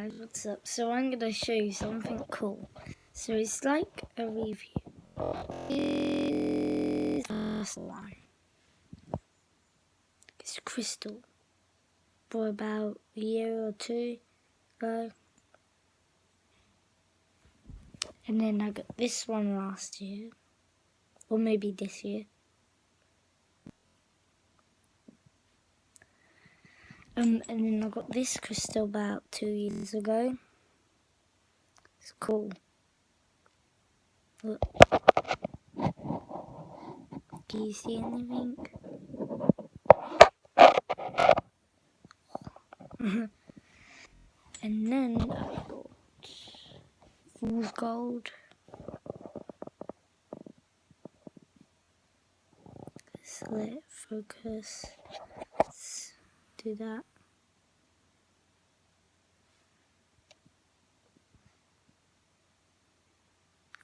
guys, what's up? So I'm going to show you something cool. So it's like a review. Here's the first one. It's crystal. For about a year or two ago. And then I got this one last year. Or maybe this year. And then I got this crystal about 2 years ago. It's cool. Look. Do you see anything? And then I got fool's gold. Let's let it focus. Let's do that.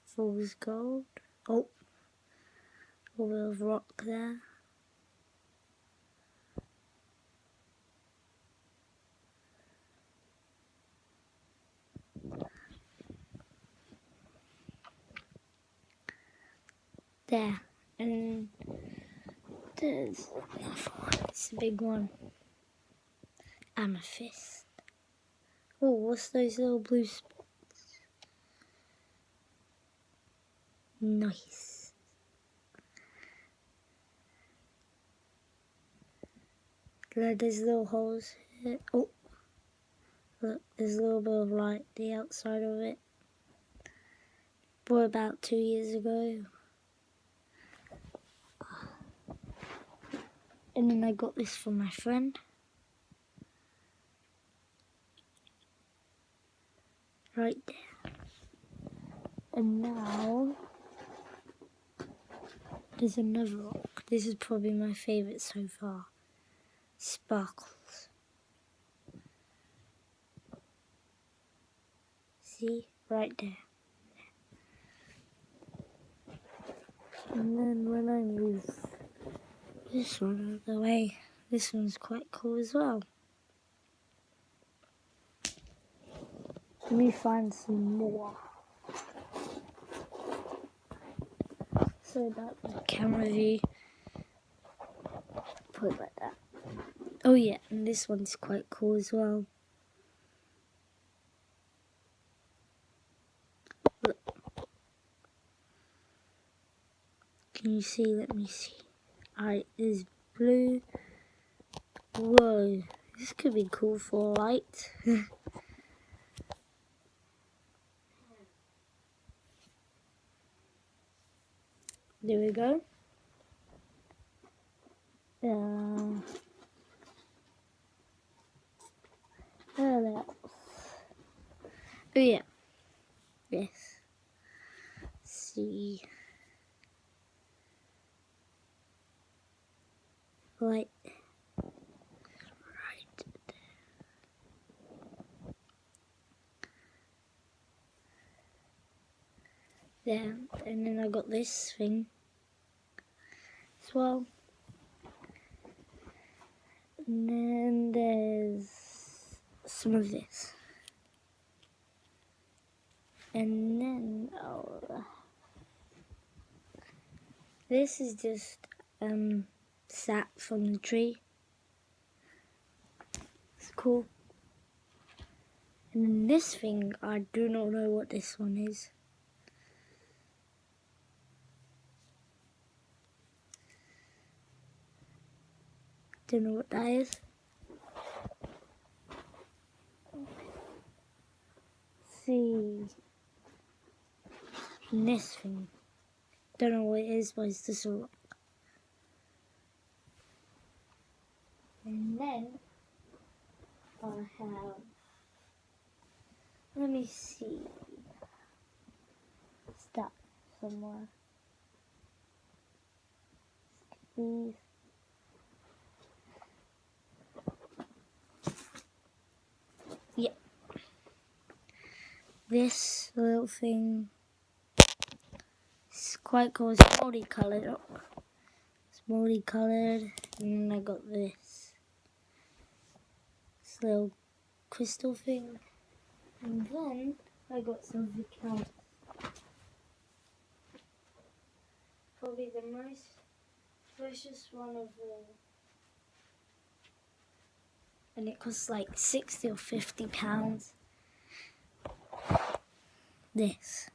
Fool's gold. Oh, a bit of rock there. There, and there's another one. It's a big one. Amethyst. Oh, what's those little blue spots? Nice. Look, there's little holes here. Oh, look, there's a little bit of light the outside of it. Bought about 2 years ago. And then I got this from my friend. Right there. And now there's another rock. This is probably my favourite so far. Sparkles. See? Right there. And then when I move this one out of the way, this one's quite cool as well. Let me find some more. So about the camera view. Put it like that. Oh yeah, and this one's quite cool as well. Look. Can you see? Let me see. Alright, there's blue. Whoa, this could be cool for light. There we go. What else? Oh yeah. Yes. See. Right. Right there. And then I got this thing as well. And then there's some of this. And then, this is just sap from the tree. It's cool. And then this thing, I do not know what this one is. Don't know what that is. See. And this thing. Don't know what it is, but it's just a rock. And then I have, let me see, stop somewhere. Please. Yeah. This little thing is quite cool. It's multicolored. It's multicolored. And then I got this little crystal thing. And then I got something else. Probably the most precious one of all. And it costs like 60 or 50 pounds. This.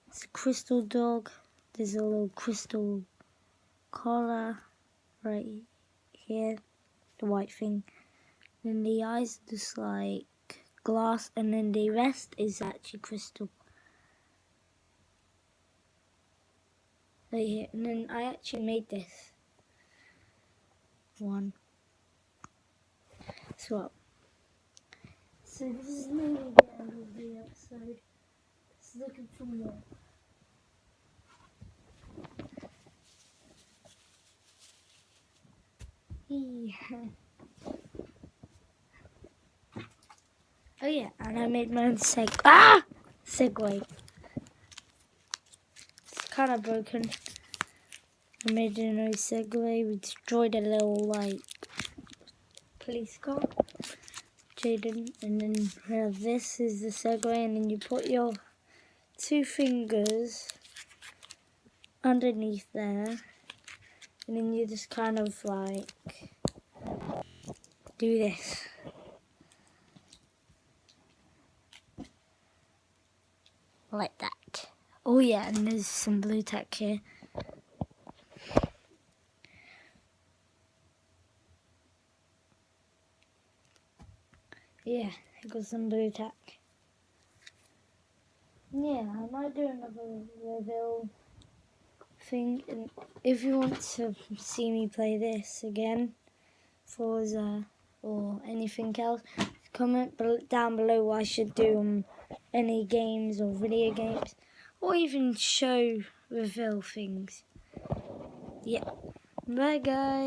It's a crystal dog. There's a little crystal collar right here, the white thing. And the eyes are just like glass, and then the rest is actually crystal. Right here. And then I actually made this one. So this is nearly the end of the episode. Let's look at some more. Oh yeah, and I made my own Segway. It's kind of broken. I made a new Segway. We destroyed a little like police car. Jaden, and then this is the Segway, and then you put your 2 fingers underneath there, and then you just kind of like do this. Like that. Oh yeah, and there's some blue tack here. Yeah, I got some blue tack. Yeah, I might do another reveal thing, and if you want to see me play this again, Forza or anything else, comment down below what I should do on any games or video games, or even show reveal things. Yeah, bye guys.